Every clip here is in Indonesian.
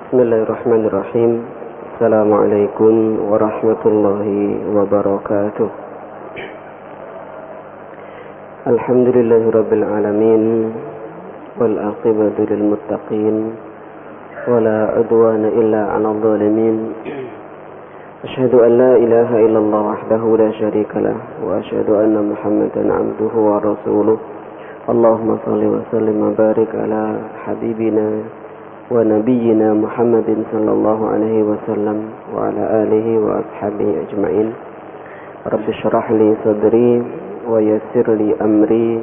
Bismillahirrahmanirrahim. Assalamualaikum warahmatullahi wabarakatuh. Alhamdulillahirabbil alamin wal aqibatu lil muttaqin wala udwana illa 'alal zalimin. Asyhadu an la ilaha illallah wahdahu la syarikalah wa asyhadu anna Muhammadan 'abduhu wa rasuluh. Allahumma shalli wa sallim wa barik ala habibina wa nabiyyina Muhammadin sallallahu alaihi wasallam wa ala alihi wa ashabihi ajma'in. Rabbi shrah li sadri wa yassir li amri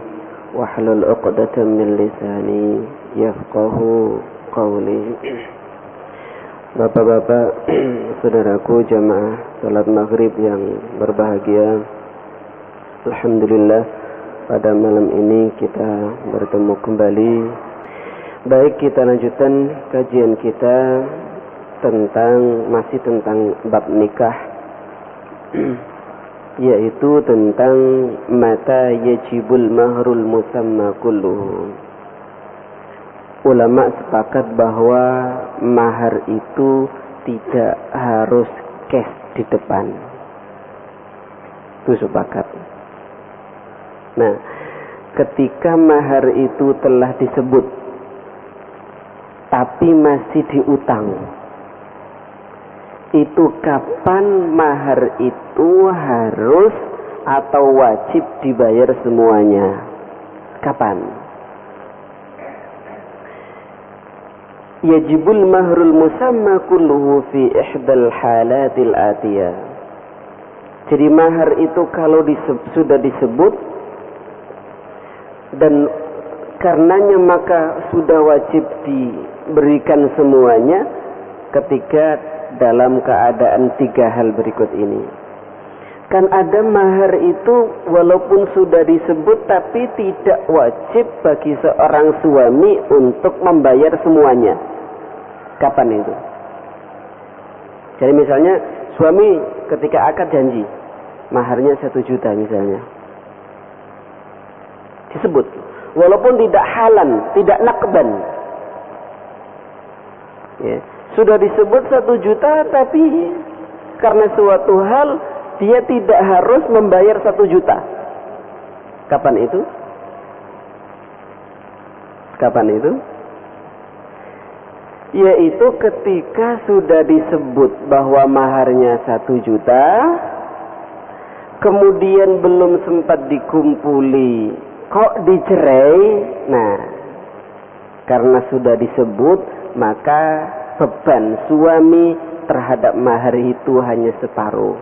wa hlul 'uqdatam min lisani yafqahu qawli. Bapak-bapak, saudaraku jamaah salat maghrib yang berbahagia, alhamdulillah pada malam ini kita bertemu kembali. Baik, kita lanjutkan kajian kita masih tentang bab nikah, yaitu tentang mata yajibul mahrul musamma kulluhu. Ulama sepakat bahwa mahar itu tidak harus cash di depan. Itu sepakat. Nah, ketika mahar itu telah disebut tapi masih diutang, itu kapan mahar itu harus atau wajib dibayar semuanya? Kapan? Yajibul mahrul musamma kulluhu fi ihdal halatil atiyah. Jadi mahar itu kalau sudah disebut dan karenanya maka sudah wajib diberikan semuanya ketika dalam keadaan 3 hal berikut ini. Kan ada mahar itu walaupun sudah disebut tapi tidak wajib bagi seorang suami untuk membayar semuanya. Kapan itu? Jadi misalnya suami ketika akad janji maharnya 1 juta misalnya, disebut walaupun tidak halan, tidak nakban, ya, sudah disebut 1 juta tapi karena suatu hal dia tidak harus membayar 1 juta. Kapan itu? Kapan itu? Yaitu ketika sudah disebut bahwa maharnya 1 juta, kemudian belum sempat dikumpuli, kok dicerai. Nah, karena sudah disebut, maka beban suami terhadap mahar itu hanya separuh.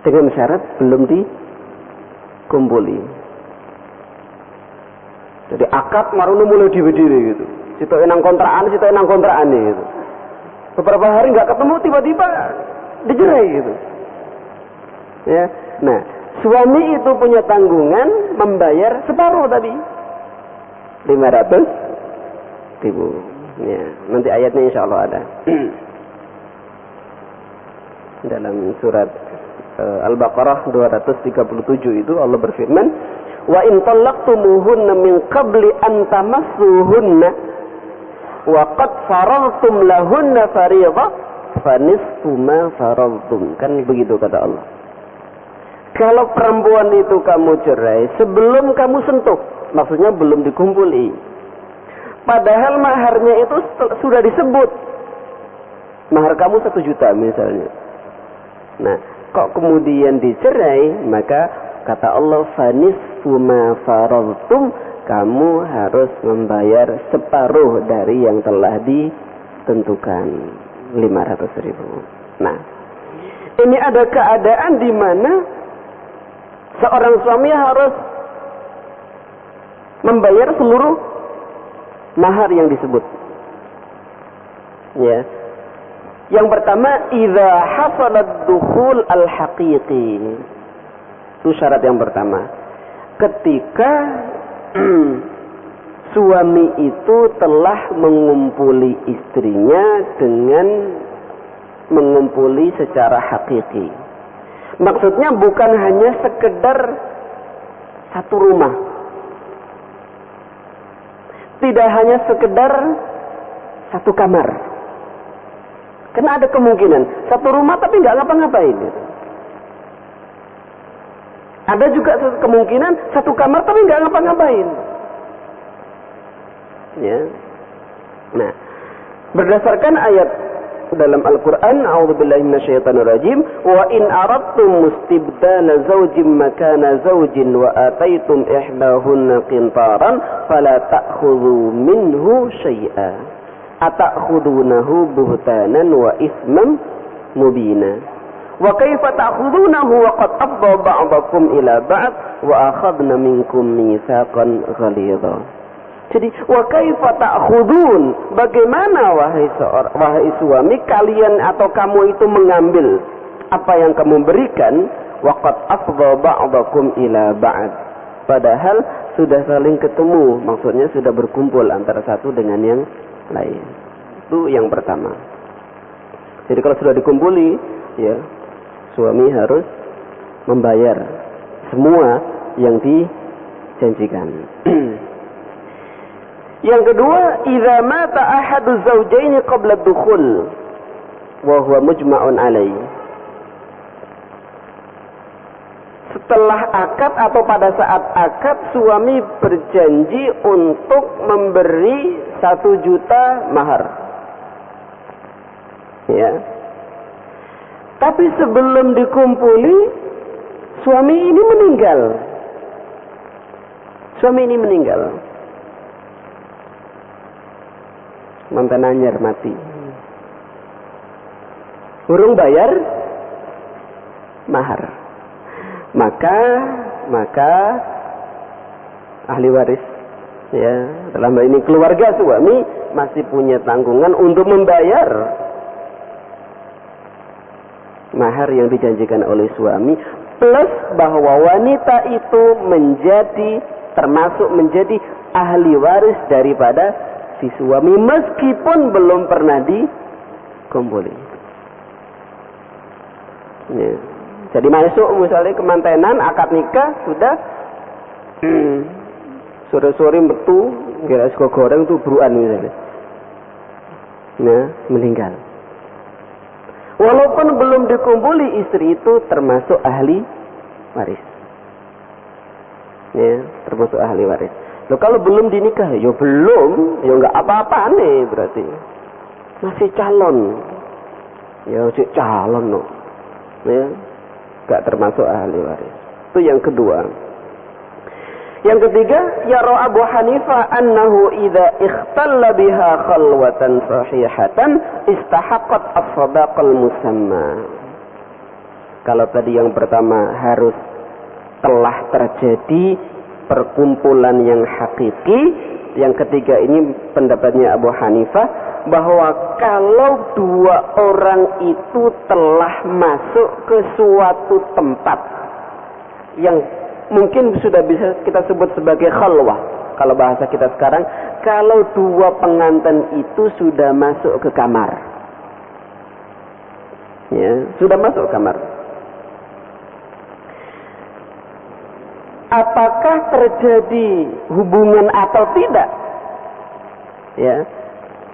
Dengan syarat belum dikumpuli. Jadi akad marunu mulai diri gitu. Situ enang kontrakan gitu. Beberapa hari nggak ketemu, tiba-tiba dicerai gitu. Ya, nah suami itu punya tanggungan membayar separuh tadi, 500.000. Ya, nanti ayatnya insya Allah ada dalam surat Al-Baqarah 237 itu Allah berfirman, wa in talaqtumuhunna min qabli an tamassuhunna wa qad faradtum lahunna fariidah fanisfu ma faradtum. Kan begitu kata Allah. Kalau perempuan itu kamu cerai sebelum kamu sentuh, maksudnya belum dikumpuli, padahal maharnya itu sudah disebut, mahar kamu 1 juta misalnya. Nah, kok kemudian dicerai, maka kata Allah, fanisfu ma faradtum, kamu harus membayar separuh dari yang telah ditentukan, 500.000. Nah, ini ada keadaan di mana seorang suami harus membayar seluruh mahar yang disebut. Ya. Yang pertama, idza hasalat dukhul al-haqiqi. Itu syarat yang pertama. Ketika suami itu telah mengumpuli istrinya dengan mengumpuli secara hakiki. Maksudnya bukan hanya sekedar satu rumah, tidak hanya sekedar satu kamar. Karena ada kemungkinan satu rumah tapi nggak ngapa-ngapain. Ada juga kemungkinan satu kamar tapi nggak ngapa-ngapain. Ya. Nah, berdasarkan ayat dalam Al-Quran, a'udzubillahi minasyaitonirrajim, wa in aradtum mustibdala zawjin makana zawjin wa ataitum ihdahunna qintaran fala ta'khudhu minhu syai'a ata'khudhunahu buhtanan wa isman mubina wa kaifa ta'khudhunahu wa qad afdha ba'dakum ila ba'd wa akhadna minkum mitsaqan ghalidha. Jadi, wa kaifa ta'khudun? Bagaimana wahai suami kalian atau kamu itu mengambil apa yang kamu berikan? Wa qad afdha ba'dakum ila ba'd. Padahal sudah saling ketemu, maksudnya sudah berkumpul antara satu dengan yang lain. Itu yang pertama. Jadi kalau sudah dikumpuli, ya, suami harus membayar semua yang dijanjikan. Yang kedua, idza mata ahadu zawjaini qabla ad-dukhul wa huwa mujma'un alaih. Setelah akad atau pada saat akad, suami berjanji untuk memberi 1 juta mahar. Ya. Tapi sebelum dikumpuli, suami ini meninggal. Suami ini meninggal. Mantan anyar mati. Urung bayar mahar. Maka ahli waris, ya, dalam hal ini keluarga suami masih punya tanggungan untuk membayar mahar yang dijanjikan oleh suami, plus bahwa wanita itu termasuk menjadi ahli waris daripada si suami meskipun belum pernah dikumpuli. Ya. Jadi masuk misalnya kemantenan, akad nikah sudah sore-sore metu, kira sego goreng tuh beruan misalnya. Nah, meninggal. Walaupun belum dikumpuli, istri itu termasuk ahli waris. Ya, termasuk ahli waris. Loh, kalau belum dinikah, ya belum, ya nggak apa-apa nih berarti. Masih calon. Ya masih calon loh. Ya, nggak termasuk ahli waris. Itu yang kedua. Yang ketiga, yara Abu Hanifah annahu idza ikhtalla biha khalwatan sahihatan istahaqqat as-sadaqal musamma. Kalau tadi yang pertama harus telah terjadi perkumpulan yang hakiki, yang ketiga ini pendapatnya Abu Hanifah bahwa kalau 2 orang itu telah masuk ke suatu tempat yang mungkin sudah bisa kita sebut sebagai khalwah. Kalau bahasa kita sekarang, kalau 2 pengantin itu sudah masuk ke kamar. Ya, sudah masuk ke kamar. Apakah terjadi hubungan atau tidak? Ya,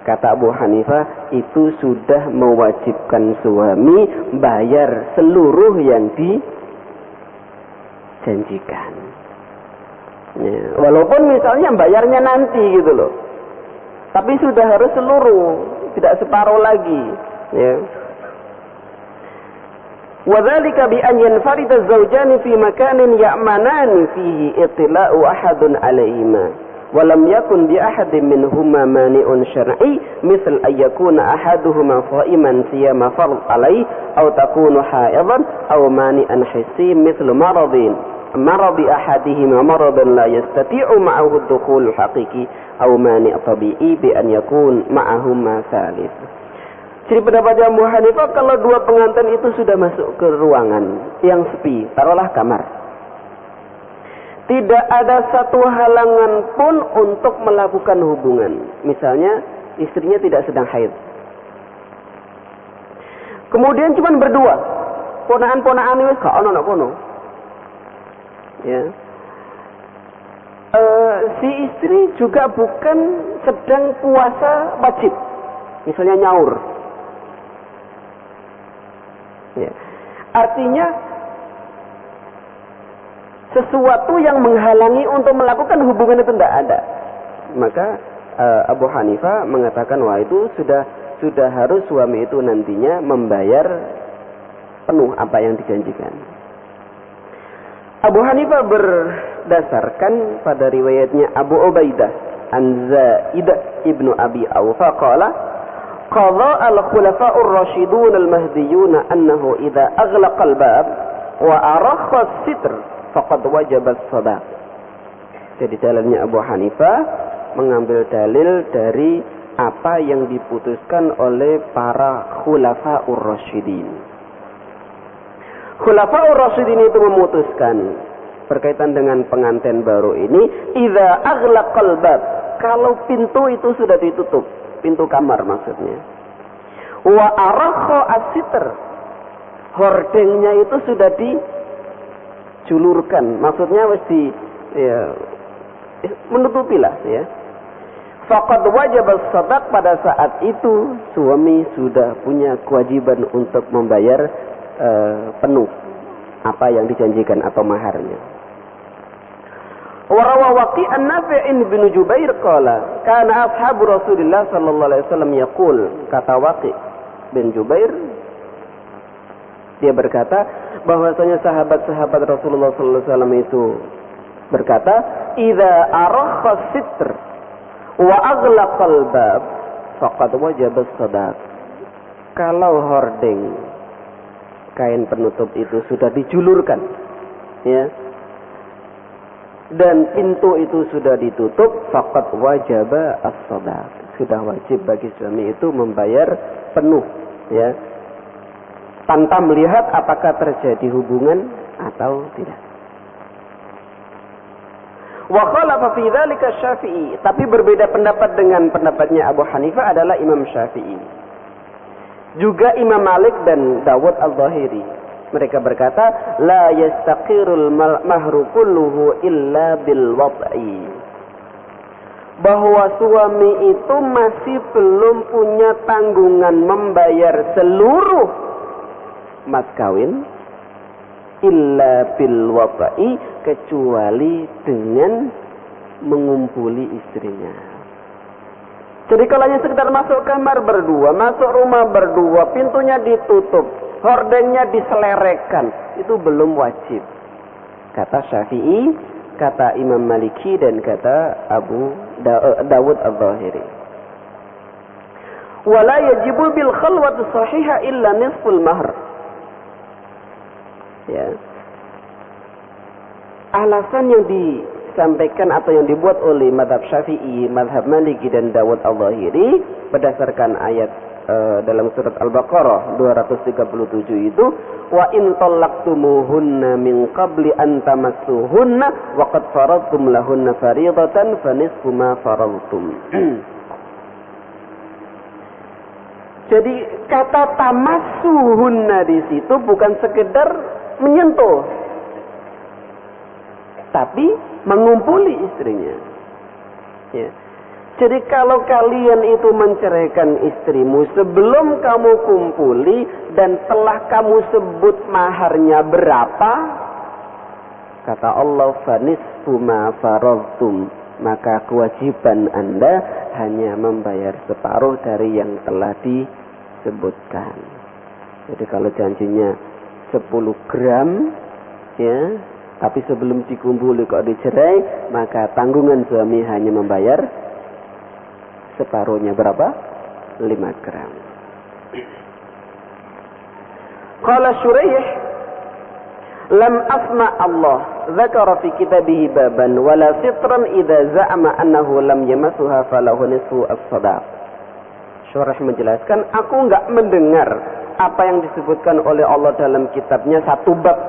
kata Abu Hanifah itu sudah mewajibkan suami bayar seluruh yang dijanjikan. Ya, walaupun misalnya bayarnya nanti gitu loh, tapi sudah harus seluruh, tidak separuh lagi. Ya. وذلك بأن ينفرد الزوجان في مكان يأمنان فيه اطلاع أحد عليهما ولم يكن بأحد منهما مانع شرعي مثل أن يكون أحدهما صائما صيام فرض عليه أو تكون حائضا أو مانعا حسي مثل مرض أحدهما مرضا لا يستطيع معه الدخول الحقيقي أو مانع طبيعي بأن يكون معهما ثالث. Jadi pendapatnya Abu Hanifah, kalau 2 pengantin itu sudah masuk ke ruangan yang sepi, taruhlah kamar, tidak ada satu halangan pun untuk melakukan hubungan. Misalnya istrinya tidak sedang haid, kemudian cuma berdua, ponaan-ponaan wis gak ono kono. Ya. si istri juga bukan sedang puasa wajib, misalnya nyaur. Ya. Artinya sesuatu yang menghalangi untuk melakukan hubungan itu tidak ada. Maka Abu Hanifah mengatakan wah itu sudah harus suami itu nantinya membayar penuh apa yang dijanjikan. Abu Hanifah berdasarkan pada riwayatnya Abu Ubaidah an Zaid ibnu Abi Awfa qala qadha al-khulafa'ur rasyidun al-mahdiyun annahu idza aghlaqa al-bab wa arakha as-sitr faqad wajaba as-sadaq. Jadi dalilnya Abu Hanifah mengambil dalil dari apa yang diputuskan oleh para khulafa'ur rasyidin. Khulafa'ur rasyidin itu memutuskan berkaitan dengan pengantin baru ini, idza aghlaqal bab, kalau pintu itu sudah ditutup, pintu kamar maksudnya. Wa arakha as-sitr, hordengnya itu sudah dijulurkan, maksudnya wis menutupilah ya. Faqad wajib as-sadaq, pada saat itu suami sudah punya kewajiban untuk membayar penuh apa yang dijanjikan atau maharnya. Wa rawa Waqi' an-Nafi' bin Jubair qala kana ashabu Rasulillah sallallahu alaihi wasallam yaqul, kata Waqi' bin Jubair dia berkata bahwasanya sahabat-sahabat Rasulullah sallallahu alaihi wasallam itu berkata, idza arakha sitr wa aghlaqal bab faqad wajaba as-sadaq. Kalau hordeng, kain penutup itu sudah dijulurkan ya, dan pintu itu sudah ditutup, faqad wajaba as-sadaq, sudah wajib bagi suami itu membayar penuh ya, tanpa melihat apakah terjadi hubungan atau tidak. Wa khalafa fi dzalika Syafi'i, tapi berbeda pendapat dengan pendapatnya Abu Hanifah adalah Imam Syafi'i. Juga Imam Malik dan Dawud al-Zahiri. Mereka berkata, la yastaqirul mahru kulluhu illa bil wad'i. Bahwa suami itu masih belum punya tanggungan membayar seluruh mas kawin illa bil wad'i, kecuali dengan mengumpuli istrinya. Jadi kalau hanya sekedar masuk kamar berdua, masuk rumah berdua, pintunya ditutup, hordengnya diselerakan, itu belum wajib. Kata Syafi'i, kata Imam Maliki, dan kata Abu Dawud al-Zahiri. Wala yajibu bil khalwati sahiha illa nisful mahr. Ya. Alasan yang disampaikan atau yang dibuat oleh madhab Syafi'i, madhab Maliki dan Dawud al-Zahiri berdasarkan ayat dalam surat Al-Baqarah 237 itu, wa in talaqtumuhunna min qabli an tamassuhunna wa qad faradtum lahunna fariidatan fa nisfu ma faradtum. Jadi kata tamassuhunna di situ bukan sekedar menyentuh, tapi mengumpuli istrinya. Ya. Jadi kalau kalian itu menceraikan istrimu sebelum kamu kumpuli dan telah kamu sebut maharnya berapa, kata Allah, fanisfu ma faradtum, maka kewajiban Anda hanya membayar separuh dari yang telah disebutkan. Jadi kalau janjinya 10 gram ya, tapi sebelum dikumpuli kok dicerai, maka tanggungan suami hanya membayar separuhnya, berapa? 5 gram. Qala Syuraih, lam asma Allah dzakara fi kitabihi baban wala sitran idza za'ama annahu lam yamassuha falahu nisfu as-sadaq. Syuraih menjelaskan, aku enggak mendengar apa yang disebutkan oleh Allah dalam kitabnya satu bab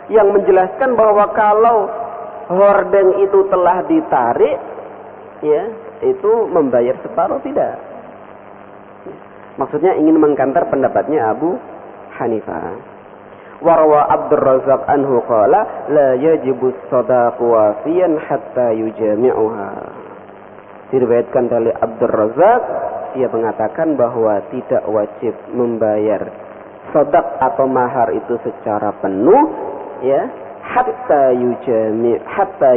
yang menjelaskan bahwa kalau hordeng itu telah ditarik, ya, itu membayar separuh, tidak. Maksudnya ingin mengkantar pendapatnya Abu Hanifah. Warwa Abdur Razzaq anhu qala la yajibu sadaqu wafiyan hatta yujami'uha. Diriwayatkan dari Abdur Razzaq, dia mengatakan bahwa tidak wajib membayar sadaq atau mahar itu secara penuh, ya, hatta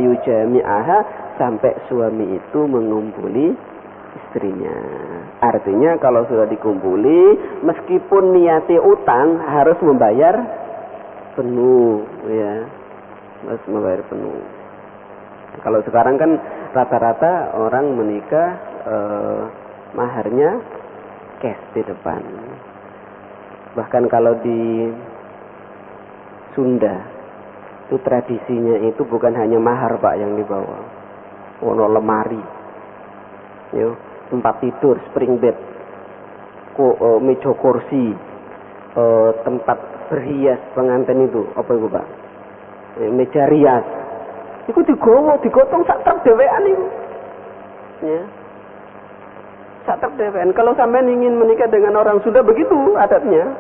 yujami'aha, sampai suami itu mengumpuli istrinya. Artinya kalau sudah dikumpuli, meskipun niati utang harus membayar penuh, ya, harus membayar penuh. Kalau sekarang kan rata-rata orang menikah maharnya cash di depan. Bahkan kalau di Sunda itu tradisinya itu bukan hanya mahar Pak yang dibawa, ono lemari, yo, tempat tidur, spring bed, meja kursi, tempat berhias pengantin itu, apa itu Pak? Meja rias. Iku digotong sak truk dhewean iku. Ya. Sak truk dhewean. Kalau sampean ingin menikah dengan orang Sunda begitu adatnya.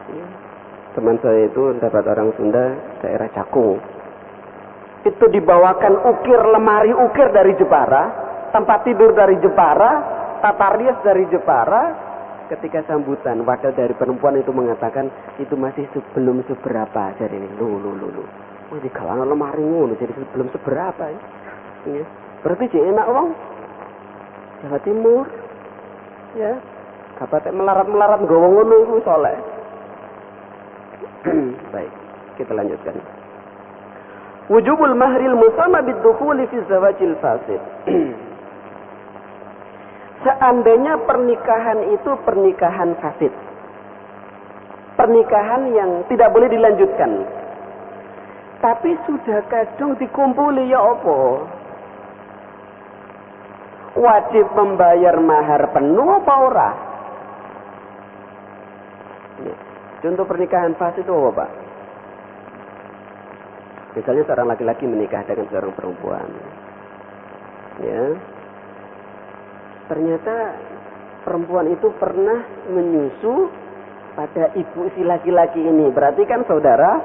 Ya. Teman saya itu dapat orang Sunda daerah Cakung. Itu dibawakan lemari ukir dari Jepara, tempat tidur dari Jepara, tata rias dari Jepara. Ketika sambutan, wakil dari perempuan itu mengatakan itu masih belum seberapa. Jadi ini, lu. Oh, di kalangan lemari ngono, jadi belum seberapa. Ya. Berarti jadi enak wong Jawa Timur, ya. Kapan melarat gowo ngono iku soleh. Baik, kita lanjutkan. Wujubul mahril musamma bid-dukhuli fi zawajil fasid. Seandainya pernikahan itu pernikahan fasid, pernikahan yang tidak boleh dilanjutkan, tapi sudah kadung dikumpuli, ya opo? Wajib membayar mahar penuh apa ora? Contoh pernikahan fasid itu apa, Pak? Misalnya seorang laki-laki menikah dengan seorang perempuan, ya. Ternyata perempuan itu pernah menyusu pada ibu si laki-laki ini. Berarti kan saudara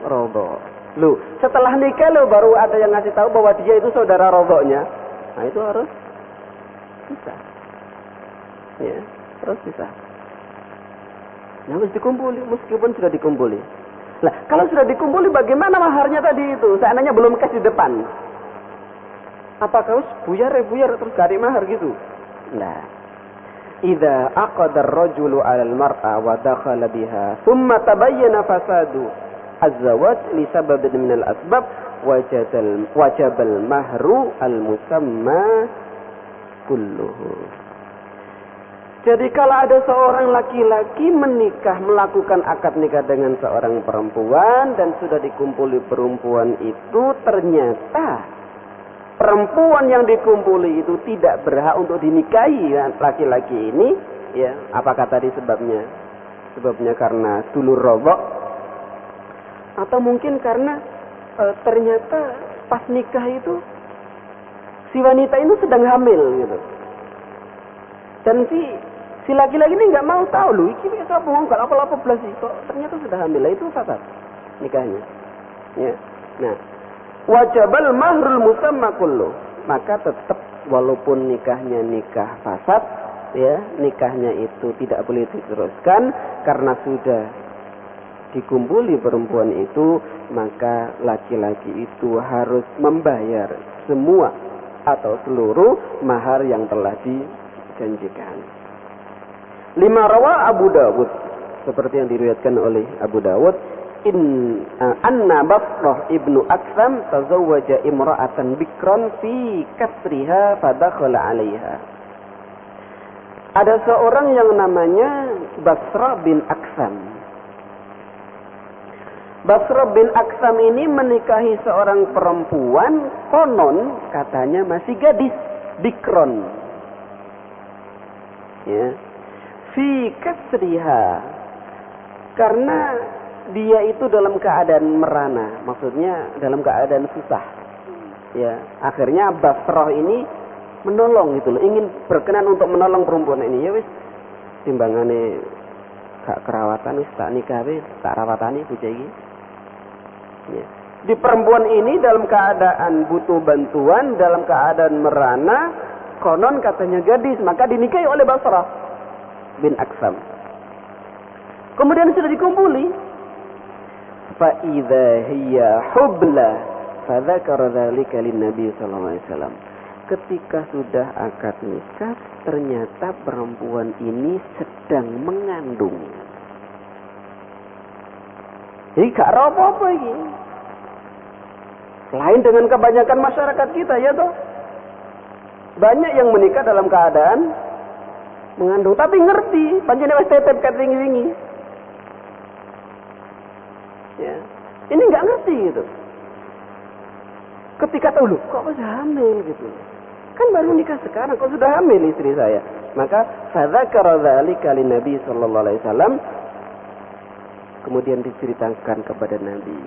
rodho. Loh, setelah nikah lo baru ada yang ngasih tahu bahwa dia itu saudara rodhonya. Nah itu harus bisa. Ya, harus bisa. Nah, harus dikumpuli, meskipun sudah dikumpuli. Lah, kalau sudah dikumpuli bagaimana maharnya tadi itu? Seandainya belum cash di depan. Apa kau buyar terus cari mahar gitu? Nah, idza aqada ar-rajulu 'ala al-mar'a wa dakhala biha, thumma tabayyana fasadu az-zawaj li sababin min al-asbab, wajaba al-mahru al-musamma kulluhu. Jadi kalau ada seorang laki-laki menikah, melakukan akad nikah dengan seorang perempuan dan sudah dikumpuli perempuan itu, ternyata perempuan yang dikumpuli itu tidak berhak untuk dinikahi laki-laki ini, ya. Apakah tadi sebabnya? Sebabnya karena dulur rodho, atau mungkin karena ternyata pas nikah itu si wanita ini sedang hamil gitu. Dan si laki-laki ini nggak mau tahu loh, iki bisa bohong kalau apa-apa belas kok ternyata sudah hamil. Itu fasad nikahnya. Ya. Nah, wajabal mahrul musamma kullu, maka tetap walaupun nikahnya nikah fasad, ya, nikahnya itu tidak boleh diteruskan karena sudah dikumpuli perempuan itu, maka laki-laki itu harus membayar semua atau seluruh mahar yang telah dijanjikan. 5 rawa Abu Dawud, seperti yang diriwayatkan oleh Abu Dawud, anna Basrah ibnu Aksam tazawwaja imra'atan bikran fi kasriha fadakhala 'alaiha. Ada seorang yang namanya Basrah bin Aksam. Basrah bin Aksam ini menikahi seorang perempuan, konon katanya masih gadis, bikron. Ya. Fi kasriha, karena dia itu dalam keadaan merana, maksudnya dalam keadaan susah. Ya, akhirnya Basrah ini menolong gitu loh, ingin berkenan untuk menolong perempuan ini. Ya wis, timbangane gak kerawatan wis tak nikah wis tak rawatani bocah iki. Ya. Di perempuan ini dalam keadaan butuh bantuan, dalam keadaan merana, konon katanya gadis, maka dinikahi oleh Basrah bin Aksam. Kemudian sudah dikumpuli. Fa idza hiya hubla fa dzakara dzalika lin-nabi sallallahu alaihi wasallam. Ketika sudah akad nikah, ternyata perempuan ini sedang mengandung. Jadi gak apa-apa ini. Lain dengan kebanyakan masyarakat kita ya toh. Banyak yang menikah dalam keadaan mengandung, tapi ngerti, pancen wis tetep kat wingi-wingi. Ya. Ini enggak ngerti gitu. Ketika tahu loh, kok bisa hamil gitu. Kan baru nikah sekarang, kok sudah hamil istri saya. Maka fadzakara dzalika lin-nabi sallallahu alaihi wasallam. Kemudian diceritakan kepada Nabi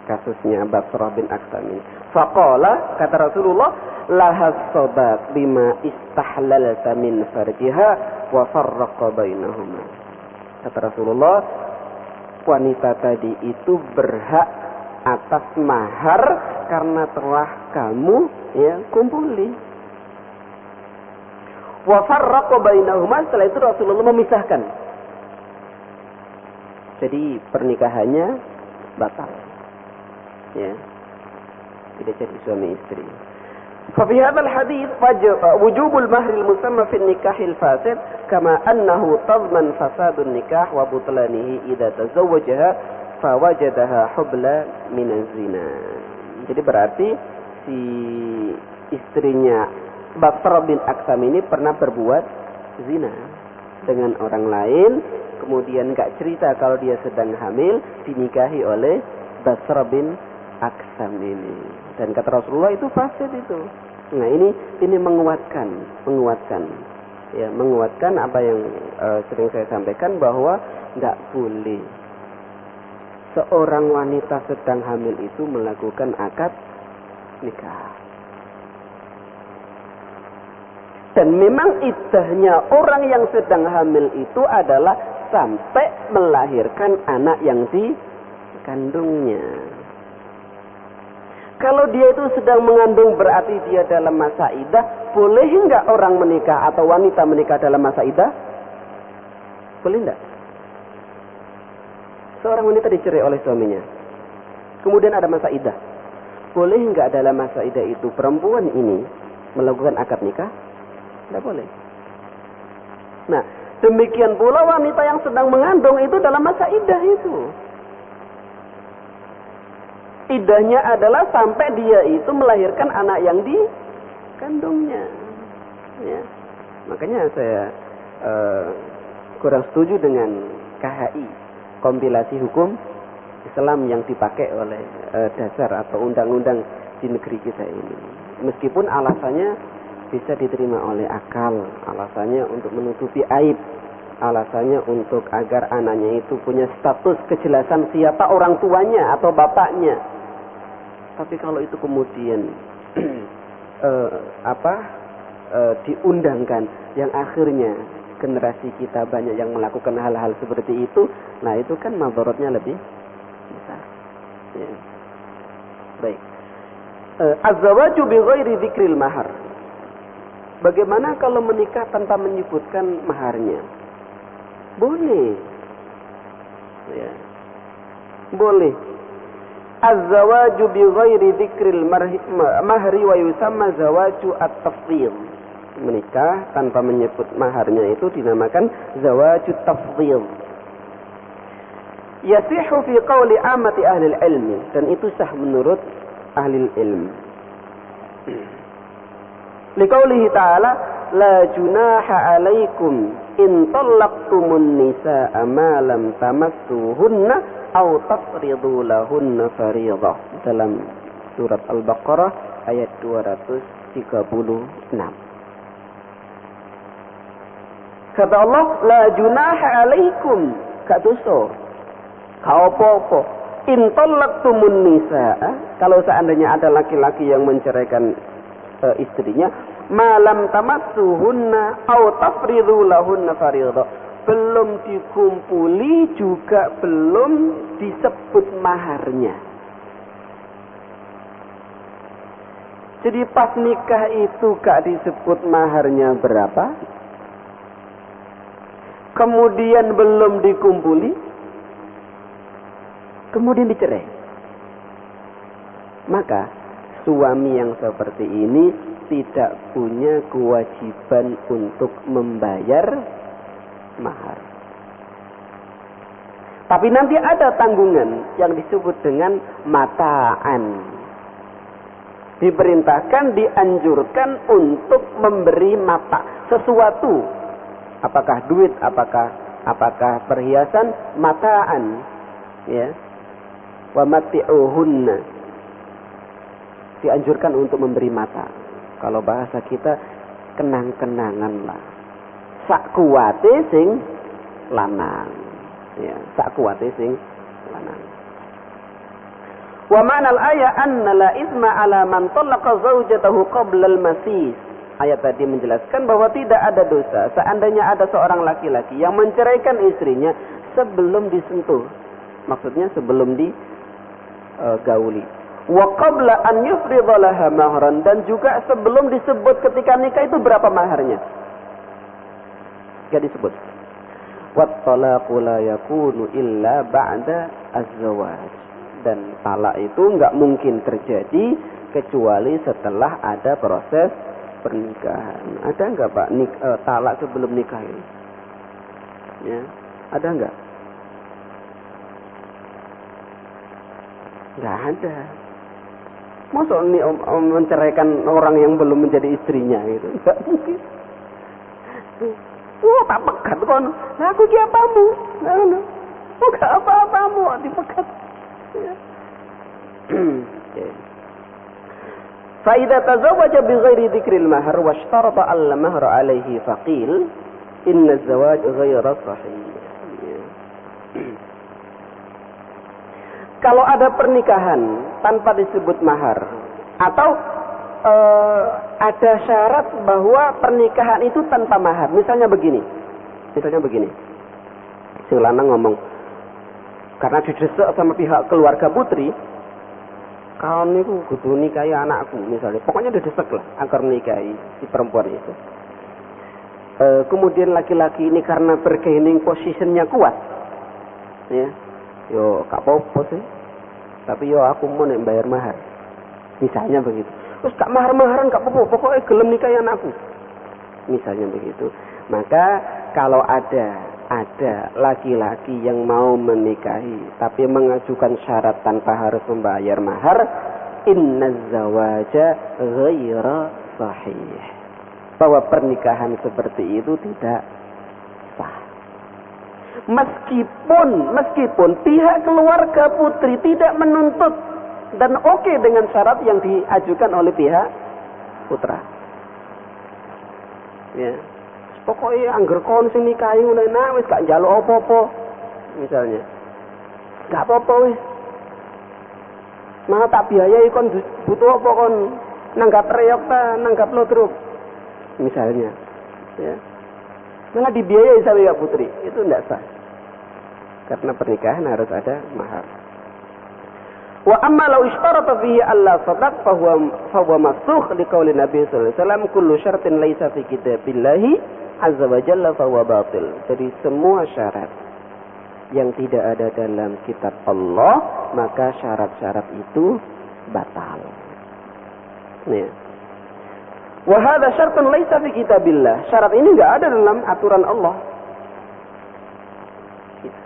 kasusnya Basrah bin Aksam ini. Faqala, kata Rasulullah, lahas sadaq bima istahlalta min farjiha wa farraqa bainahuma. Kata Rasulullah, wanita tadi itu berhak atas mahar karena telah kamu ya kumpuli. Wa farraqa bainahuma, setelah itu Rasulullah memisahkan. Jadi pernikahannya batal. Ya, tidak jadi suami istri. ففي هذا الحديث وجوب المهر المسمى في النكاح الفاسد كما أنه تضمن فساد النكاح وبطلانه إذا تزوجها فوجدها حبلى من الزنا. Jadi berarti si istrinya Basrah bin Aksam ini pernah berbuat zina dengan orang lain, kemudian gak cerita kalau dia sedang hamil, dinikahi oleh Basrah bin Aksam ini. Dan kata Rasulullah itu fasid itu. Nah ini menguatkan apa yang sering saya sampaikan bahwa tidak boleh seorang wanita sedang hamil itu melakukan akad nikah. Dan memang iddahnya orang yang sedang hamil itu adalah sampai melahirkan anak yang dikandungnya. Kalau dia itu sedang mengandung berarti dia dalam masa iddah. Boleh enggak orang menikah atau wanita menikah dalam masa iddah? Boleh enggak? Seorang wanita dicerai oleh suaminya. Kemudian ada masa iddah. Boleh enggak dalam masa iddah itu perempuan ini melakukan akad nikah? Tidak boleh. Nah, demikian pula wanita yang sedang mengandung itu dalam masa iddah itu. Iddahnya adalah sampai dia itu melahirkan anak yang dikandungnya. Ya. Makanya saya kurang setuju dengan KHI, kompilasi hukum Islam yang dipakai oleh dasar atau undang-undang di negeri kita ini. Meskipun alasannya bisa diterima oleh akal, alasannya untuk menutupi aib, alasannya untuk agar anaknya itu punya status kejelasan siapa orang tuanya atau bapaknya. Tapi kalau itu kemudian diundangkan, yang akhirnya generasi kita banyak yang melakukan hal-hal seperti itu, nah itu kan madharatnya lebih besar. Ya. Baik. Az-zawaju bi ghairi dzikril mahar. Bagaimana kalau menikah tanpa menyebutkan maharnya? Boleh. Ya. Boleh. Az-zawaju bi ghairi dzikril mahri wa yusamma zawaju at-tafdhil. Menikah tanpa menyebut maharnya itu dinamakan zawaju tafdhil. Yasihu fi qawli amati ahli ilmi, dan itu sah menurut ahli ilm. Liqaulihi ta'ala la junaha 'alaikum in talaqtumun nisaa ma lam tamassuhunna aw tafridu lahunna fariidah, dalam surat Al-Baqarah ayat 236. Kata Allah, la junaha 'alaikum, gak dosa, gak apa-apa. In talaqtumun nisaa, kalau seandainya ada laki-laki yang menceraikan istrinya, malam tamassuhunna aw tafridu lahunna fariidah, belum dikumpuli juga belum disebut maharnya. Jadi pas nikah itu gak disebut maharnya berapa, kemudian belum dikumpuli, kemudian dicerai. Maka suami yang seperti ini tidak punya kewajiban untuk membayar mahar. Tapi nanti ada tanggungan yang disebut dengan mata'an. Diperintahkan, dianjurkan untuk memberi mata sesuatu. Apakah duit, apakah perhiasan, mata'an. Ya. Wa mati'uhunna. Dianjurkan untuk memberi mata. Kalau bahasa kita, kenang-kenangan lah. Sak kuwate sing lanang. Ya, sak kuwate sing lanang. Wa ma'nal ayat anna la isma ala man talaqa zawjatahu qabla al-masis. Ayat tadi menjelaskan bahwa tidak ada dosa seandainya ada seorang laki-laki yang menceraikan istrinya sebelum disentuh. Maksudnya sebelum digauli. Wa qabla an yufridha laha mahran, dan juga sebelum disebut ketika nikah itu berapa maharnya. Enggak disebut. Wat talaqu la yakunu illa ba'da az-zawaj. Dan talak itu enggak mungkin terjadi kecuali setelah ada proses pernikahan. Ada enggak Pak talak sebelum nikah ini? Ya, ada enggak? Enggak ada. Masa ini menceraikan orang yang belum menjadi istrinya gitu? Enggak mungkin. Tak pekat kon. Aku ki apamu? Enggak apa-apamu dipekat. Fa idza tazawwaja bi ghairi dzikril mahar wa ishtarata al-mahra alayhi faqil inna az-zawaj ghayra sahih. Kalau ada pernikahan tanpa disebut mahar atau ada syarat bahwa pernikahan itu tanpa mahar, misalnya begini. Si lanang ngomong, karena didesak sama pihak keluarga putri, kau niku kudu nikahi anakku misalnya. Pokoknya didesak lah agar nikahi si perempuan itu. Kemudian laki-laki ini karena bargaining positionnya kuat, ya, yo gak apa-apa sih. Tapi yo aku mau nek bayar mahar. Misalnya begitu. Terus gak mahar-maharan gak apa-apa, pokoknya gelem nikahi anakku. Misalnya begitu. Maka kalau ada laki-laki yang mau menikahi tapi mengajukan syarat tanpa harus membayar mahar, inna zawaja ghaira sahih, bahwa pernikahan seperti itu tidak sah. Meskipun pihak keluarga putri tidak menuntut dan oke dengan syarat yang diajukan oleh pihak putra. Ya. Pokoknya angger kon sing nikahi ngono enak wis gak njaluk apa-apa. Misalnya. Gak apa-apa wis. Mana tak biayai kon butuh apa kon nanggap reyok ta, nanggap lodruk. Misalnya. Ya. Malah dibiayai sama ya putri. Itu tidak sah. Karena pernikahan harus ada mahar. Wa amma law ishtarata fihi alla sadaq fa huwa masukh li qouli Nabi sallallahu alaihi wasallam kullu syartin laisa fi kitabillahi azza wa jalla fa huwa batil. Jadi semua syarat yang tidak ada dalam kitab Allah, maka syarat-syarat itu batal. Nih. Wa hadha syartun laisa fi kitabillah. Syarat ini enggak ada dalam aturan Allah.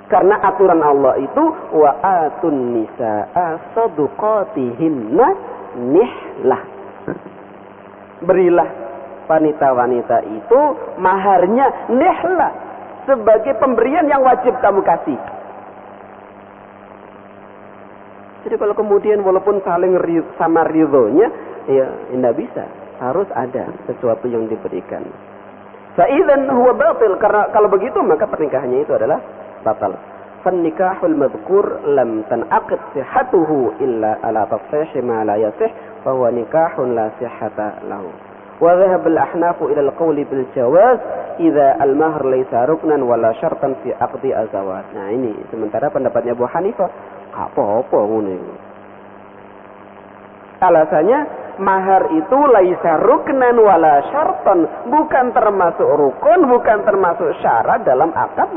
Karena aturan Allah itu wa atun nisaa sadaqatihinna nihlah. Berilah wanita-wanita itu maharnya nihlah, sebagai pemberian yang wajib kamu kasih. Jadi kalau kemudian walaupun saling sama ridhonya, ya tidak bisa. Harus ada sesuatu yang diberikan. Fa'idzan huwa batil, karena kalau begitu maka pernikahannya itu adalah batal. Fannikahul madhkur lam tanaqid sihhatuhu illa ala tafsih ma la yasih fa huwa nikahun la sihhata lahu. Wa dhahaba al-ahnaf ila al-qawl bil jawaz idza al-mahr laisa ruknan wala syartan fi aqdi azawaj. Nah ini sementara pendapatnya Abu Hanifah gak apa-apa ngene. Alasannya mahar itu laisa ruknan wala syartan, bukan termasuk rukun, bukan termasuk syarat dalam akad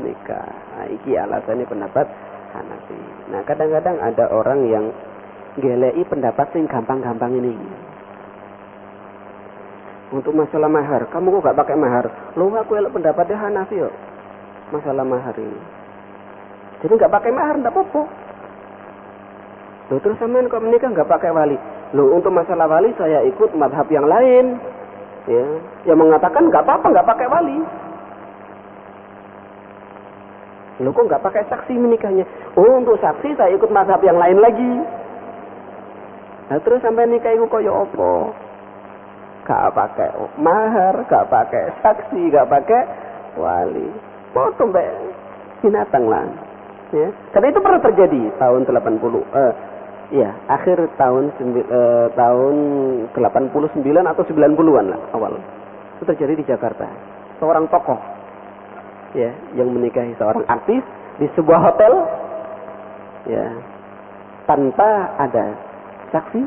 nikah. Nah, iki alasannya pendapat Hanafi. Nah, kadang-kadang ada orang yang gelei pendapat sing gampang-gampang ini. Untuk masalah mahar, kamu kok gak pakai mahar? Loh, aku elok pendapatnya Hanafi yo. Masalah mahar ini. Jadi gak pakai mahar ndak apa-apa. Loh, terus sampean kok menikah nggak pakai wali? Loh, untuk masalah wali saya ikut madhab yang lain, ya, yang mengatakan nggak apa-apa nggak pakai wali. Loh, kok nggak pakai saksi menikahnya? Oh, untuk saksi saya ikut madhab yang lain lagi. Nah, terus sampai nikah itu koyo opo? Gak pakai mahar, gak pakai saksi, gak pakai wali. Potong mbak binatang lah. Ya, karena itu pernah terjadi tahun 80. Ya, akhir tahun 89 atau 90-an lah awal. Itu terjadi di Jakarta. Seorang tokoh ya yang menikahi seorang artis di sebuah hotel ya, tanpa ada saksi,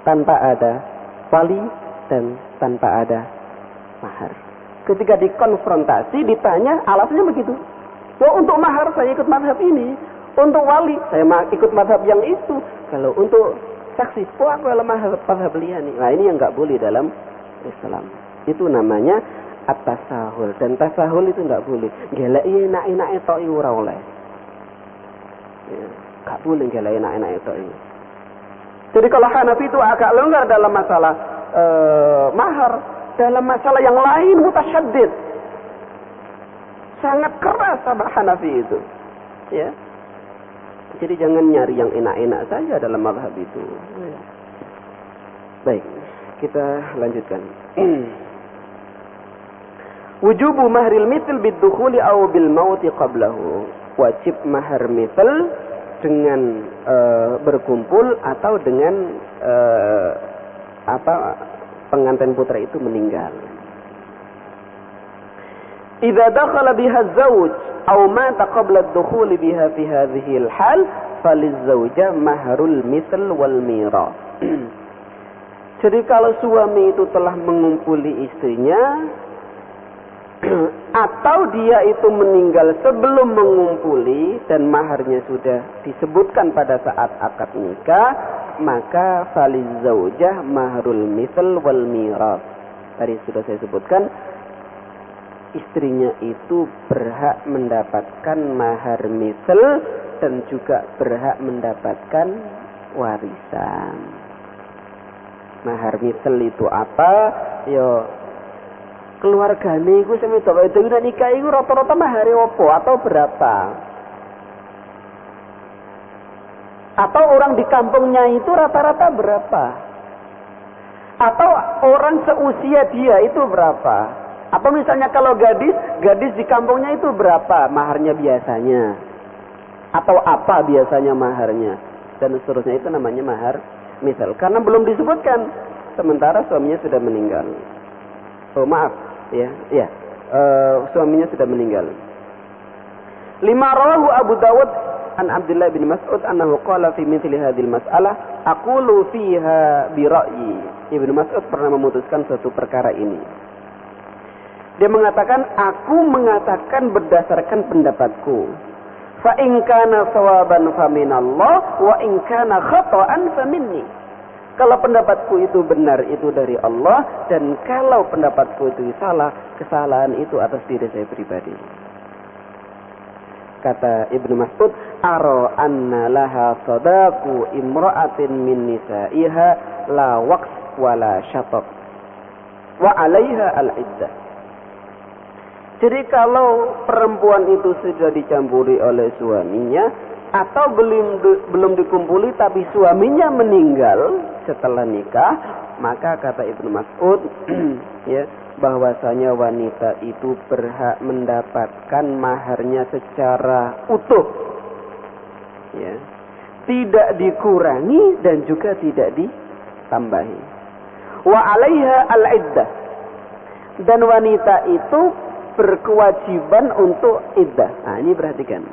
tanpa ada wali dan tanpa ada mahar. Ketika dikonfrontasi ditanya alasannya begitu. Oh, untuk mahar saya ikut mazhab ini. Untuk wali saya ikut mazhab yang itu. Kalau untuk saksi, oh aku adalah mazhab liani. Nah, ini yang nggak boleh dalam Islam. Itu namanya at-tasahul. Dan tasahul itu nggak boleh. Gelek enak-enak tok iku ora oleh. Ya, nggak boleh gelek enak-enak tok iku. Jadi kalau Hanafi itu agak longgar dalam masalah mahar, dalam masalah yang lain mutasyaddid. Sangat keras sama Hanafi itu. Ya. Jadi jangan nyari yang enak-enak saja dalam mazhab itu. Baik, kita lanjutkan. Wujubu mahril mithl bid-dukhuli aw bil mauti qablahu. Wajib mahar mithl dengan berkumpul atau dengan pengantin putra itu meninggal. Idza dakhala biha az-zawj aw mata qabla ad-dukhul biha fi hadhihi al-hal faliz-zawja mahrul mithl wal mirath. Jadi kalau suami itu telah mengumpuli istrinya atau dia itu meninggal sebelum mengumpuli dan maharnya sudah disebutkan pada saat akad nikah, maka faliz-zawjah mahrul mithl wal mirath. Tadi sudah saya sebutkan, istrinya itu berhak mendapatkan mahar misl dan juga berhak mendapatkan warisan. Mahar misl itu apa? Yo keluargane iku sing wedok itu nikah iku rata-rata mahare opo atau berapa? Atau orang di kampungnya itu rata-rata berapa? Atau orang seusia dia itu berapa? Atau misalnya kalau gadis di kampungnya itu berapa maharnya biasanya? Atau apa biasanya maharnya? Dan seterusnya itu namanya mahar misal. Karena belum disebutkan, sementara suaminya sudah meninggal. Oh maaf, suaminya sudah meninggal. Lima rawahu Abu Dawud an Abdullah bin Mas'ud annahu qala fi mithli hadhil mas'alah aqulu fiha bi ra'yi. Ibnu Mas'ud pernah memutuskan suatu perkara ini. Dia mengatakan, aku mengatakan berdasarkan pendapatku. Fa in kana sawaban fa minallah wa in kana khata'an fa minni. Kalau pendapatku itu benar itu dari Allah, dan kalau pendapatku itu salah, kesalahan itu atas diri saya pribadi. Kata Ibnu Mas'ud, ara anna laha sadaqu imra'atin min nisa'iha la waqf wala syatab wa 'alaiha al-iddah. Jadi kalau perempuan itu sudah dicampuri oleh suaminya atau belum dikumpuli tapi suaminya meninggal setelah nikah, maka kata Ibnu Mas'ud ya, bahwasanya wanita itu berhak mendapatkan maharnya secara utuh. Ya. Tidak dikurangi dan juga tidak ditambahi. Wa 'alaiha al-iddah. Dan wanita itu berkewajiban untuk iddah. Nah, ini perhatikan.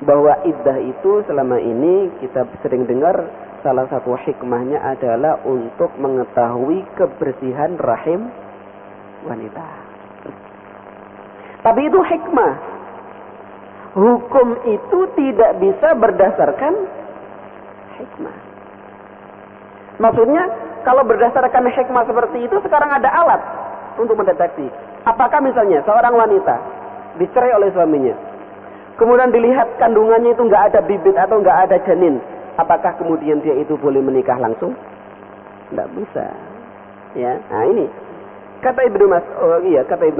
Bahwa iddah itu selama ini kita sering dengar salah satu hikmahnya adalah untuk mengetahui kebersihan rahim wanita. Tapi itu hikmah. Hukum itu tidak bisa berdasarkan hikmah. Maksudnya, kalau berdasarkan hikmah seperti itu, sekarang ada alat untuk mendeteksi. Apakah misalnya seorang wanita dicerai oleh suaminya, kemudian dilihat kandungannya itu nggak ada bibit atau nggak ada janin, apakah kemudian dia itu boleh menikah langsung? Nggak bisa. Ya, nah ini kata Ibnu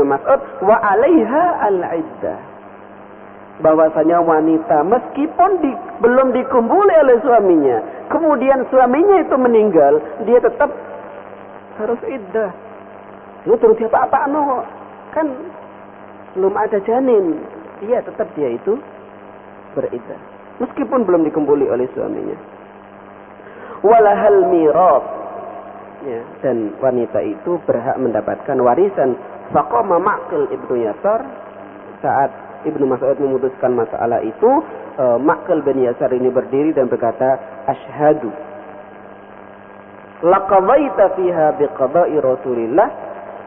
Mas'ud, wa 'alaiha al-iddah. Bahwasanya wanita meskipun belum dikumpuli oleh suaminya, kemudian suaminya itu meninggal, dia tetap harus iddah. Lu terus dia apa no? Kan belum ada janin. Dia tetap dia itu beriddah meskipun belum dikumpuli oleh suaminya. Walahal miras. Ya, dan wanita itu berhak mendapatkan warisan. Faqama Ma'qil ibnu Yasar saat Ibnu Mas'ud memutuskan masalah itu, Ma'qil bin Yasar ini berdiri dan berkata, "Asyhadu laqadaita fiha biqada'i Rasulillah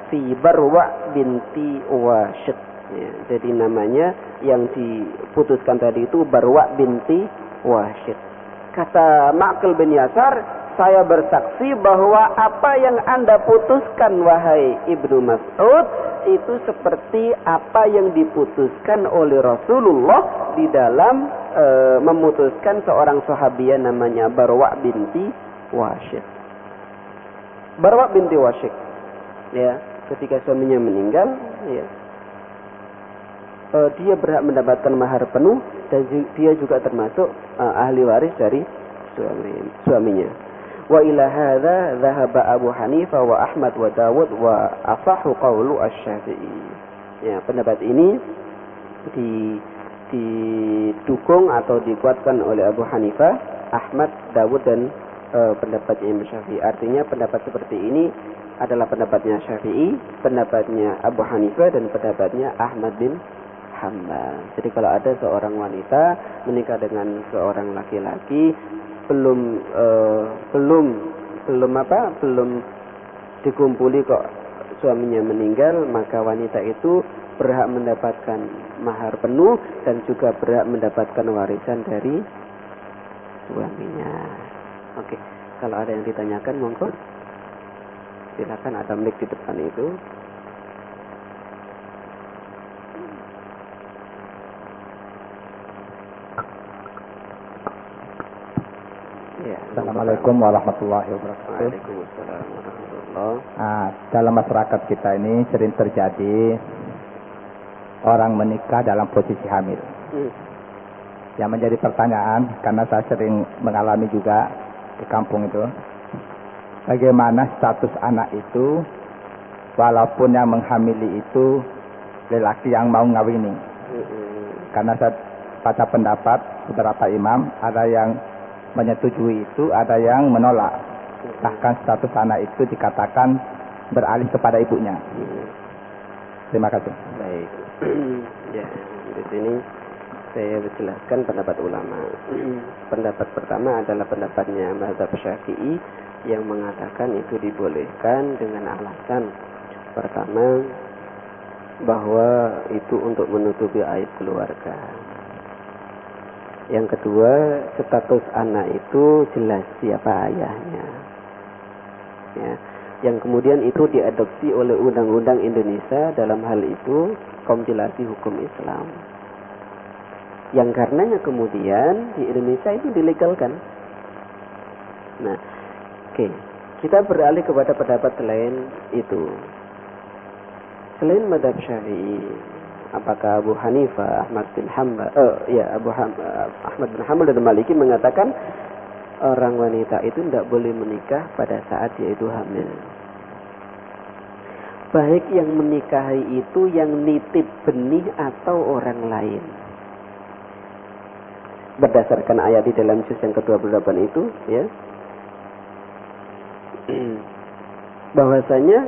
fi Barwa binti Washiq." Ya, jadi namanya yang diputuskan tadi itu Barwa binti Washiq. Kata Ma'qil bin Yasar, saya bersaksi bahwa apa yang Anda putuskan wahai Ibnu Mas'ud itu seperti apa yang diputuskan oleh Rasulullah di dalam memutuskan seorang sahabiah namanya Barwa binti Washiq. Barwa binti Washiq, ya, ketika suaminya meninggal, ya, dia berhak mendapatkan mahar penuh dan dia juga termasuk ahli waris dari suaminya. Wa ila hadza dhahaba Abu Hanifah wa Ahmad wa Dawud wa asahhu qawlu asy-Syafi'i. Ya, pendapat ini didukung atau dikuatkan oleh Abu Hanifah, Ahmad, Dawud dan pendapatnya Imam Syafi'i. Artinya pendapat seperti ini adalah pendapatnya Syafi'i, pendapatnya Abu Hanifah dan pendapatnya Ahmad bin Hanbal. Jadi kalau ada seorang wanita menikah dengan seorang laki-laki belum dikumpuli kok suaminya meninggal, maka wanita itu berhak mendapatkan mahar penuh dan juga berhak mendapatkan warisan dari suaminya. Oke, kalau ada yang ditanyakan monggo. Silakan, ada mic di depan itu. Assalamualaikum warahmatullahi wabarakatuh. Waalaikumsalam warahmatullahi. Dalam masyarakat kita ini sering terjadi orang menikah dalam posisi hamil. Yang menjadi pertanyaan, karena saya sering mengalami juga di kampung itu, bagaimana status anak itu walaupun yang menghamili itu lelaki yang mau ngawini? Karena saya baca pendapat beberapa imam, ada yang menyetujui itu, ada yang menolak. Bahkan status anak itu dikatakan beralih kepada ibunya. Terima kasih. Baik. Ya, di sini saya jelaskan pendapat ulama. Pendapat pertama adalah pendapatnya mazhab Syafi'i yang mengatakan itu dibolehkan dengan alasan pertama bahwa itu untuk menutupi aib keluarga. Yang kedua, status anak itu jelas siapa ayahnya. Ya. Yang kemudian itu diadopsi oleh undang-undang Indonesia dalam hal itu kompilasi hukum Islam. Yang karenanya kemudian di Indonesia itu dilegalkan. Nah, oke. Kita beralih kepada pendapat selain itu. Selain mazhab Syafi'i, apakah Abu Hanifah, Ahmad bin Hanbal, Ahmad bin Hanbal dan Maliki mengatakan orang wanita itu tidak boleh menikah pada saat dia itu hamil. Baik yang menikahi itu yang nitip benih atau orang lain. Berdasarkan ayat di dalam juz yang ke-28 itu, ya, bahwasanya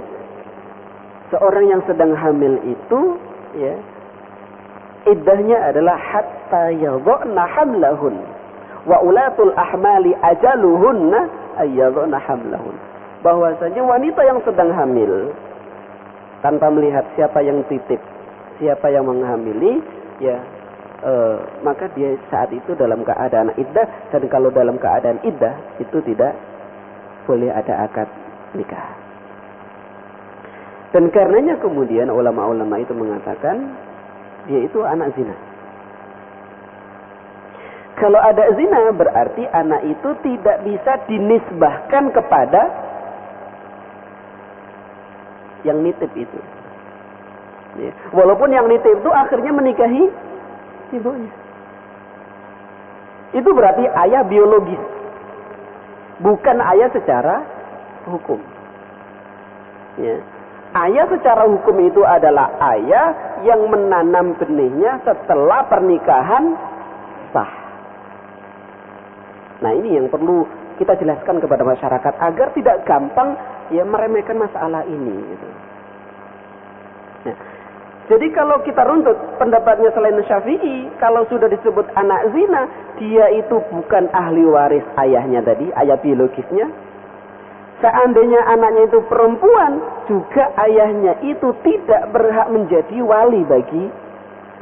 seorang yang sedang hamil itu, ya, iddahnya adalah hatta yadhna hamlahun wa ulatul ahmali ajaluhunna ayyadhna hamlahun. Bahwasanya wanita yang sedang hamil tanpa melihat siapa yang titip, siapa yang menghamili, ya, maka dia saat itu dalam keadaan iddah, dan kalau dalam keadaan iddah itu tidak boleh ada akad nikah. Dan karenanya kemudian ulama-ulama itu mengatakan dia itu anak zina. Kalau ada zina berarti anak itu tidak bisa dinisbahkan kepada yang nitip itu. Ya. Walaupun yang nitip itu akhirnya menikahi ibunya. Itu berarti ayah biologis, bukan ayah secara hukum. Ya. Ayah secara hukum itu adalah ayah yang menanam benihnya setelah pernikahan sah. Nah, ini yang perlu kita jelaskan kepada masyarakat agar tidak gampang ya meremehkan masalah ini. Gitu. Nah, jadi kalau kita runtut pendapatnya selain Syafi'i, kalau sudah disebut anak zina, dia itu bukan ahli waris ayahnya tadi, ayah biologisnya. Seandainya anaknya itu perempuan, juga ayahnya itu tidak berhak menjadi wali bagi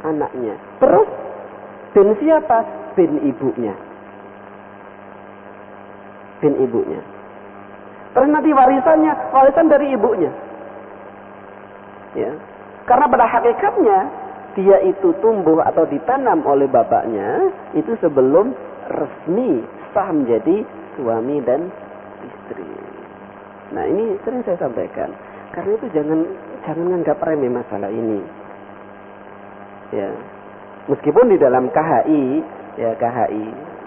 anaknya. Terus, bin siapa? Bin ibunya. Bin ibunya. Terus nanti warisan dari ibunya. Ya. Karena pada hakikatnya dia itu tumbuh atau ditanam oleh bapaknya itu sebelum resmi sah menjadi suami dan istri. Nah, ini sering saya sampaikan. Karena itu jangan anggap remeh masalah ini. Ya. Meskipun di dalam KHI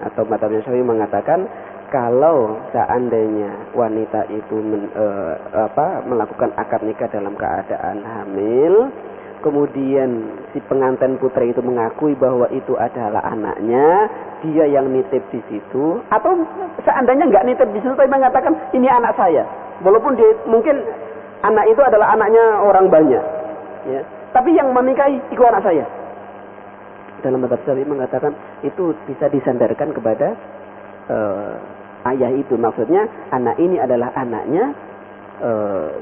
atau Mazhab Syafi'i mengatakan kalau seandainya wanita itu melakukan akad nikah dalam keadaan hamil, kemudian si pengantin putri itu mengakui bahwa itu adalah anaknya, dia yang nitip di situ, atau seandainya nggak nitip di situ tapi mengatakan ini anak saya, walaupun dia mungkin anak itu adalah anaknya orang banyak, ya, tapi yang menikahi itu anak saya. Dalam Mazhab Syafi'i mengatakan itu bisa disandarkan kepada ayah itu, maksudnya anak ini adalah anaknya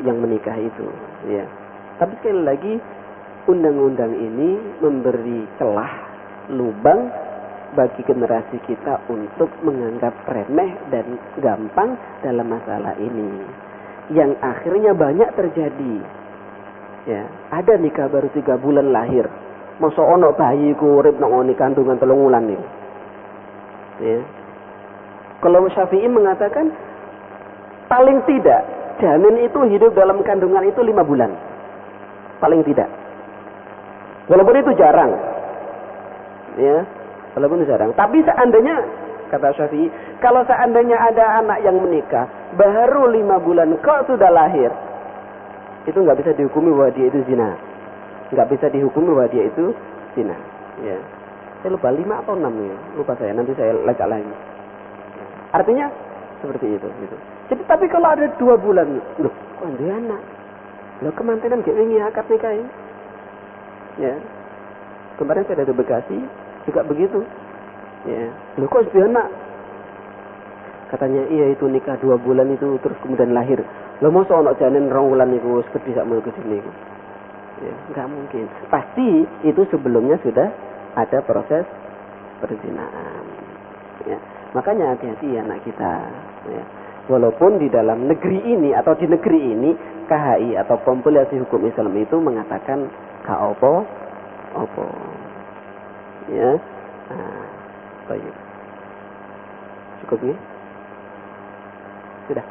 yang menikah itu, ya. Tapi sekali lagi undang-undang ini memberi celah lubang bagi generasi kita untuk menganggap remeh dan gampang dalam masalah ini, yang akhirnya banyak terjadi. Ya, ada nikah baru 3 bulan lahir, masa ono bayi ku urip nang kandungan 3 wulan nih. Ya. Kalau Syafi'i mengatakan paling tidak janin itu hidup dalam kandungan itu 5 bulan. Paling tidak. Walaupun itu jarang. Ya, walaupun itu jarang. Tapi seandainya, kata Syafi'i, kalau seandainya ada anak yang menikah baru 5 bulan kok sudah lahir, itu nggak bisa dihukumi bahwa dia itu zina. Nggak bisa dihukumi bahwa dia itu zina. Ya. Saya lupa 5 atau 6 ya. Lupa saya, nanti saya lacak lagi. Artinya seperti itu gitu. Jadi tapi kalau ada 2 bulan, loh kok dia anak? Loh kemantenan gak ingin akad nikah ini? Ya. Kemarin saya dari Bekasi juga begitu. Ya. Loh kok dia anak? Katanya iya itu nikah 2 bulan itu terus kemudian lahir. Loh masa anak janin 2 bulan itu gede sak mulai kesini. Ya, enggak mungkin. Pasti itu sebelumnya sudah ada proses perzinahan. Ya. Makanya hati-hati ya anak kita. Ya. Walaupun di dalam negeri ini atau di negeri ini KHI atau Kompilasi Hukum Islam itu mengatakan opo. Ya. Nah, baik. Cukup ya? Sudah.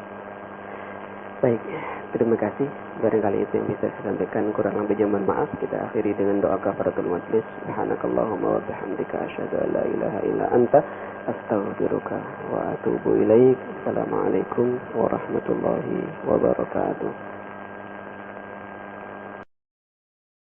Baik. Terima kasih. Barangkali itu yang bisa saya sampaikan, kurang lebihnya mohon maaf. Kita akhiri dengan doa kafaratul majlis. Subhanakallahumma wa bihamdika asyhadu an la ilaha illa anta astaghfiruka wa atubu ilaik. Assalamualaikum warahmatullahi wabarakatuh.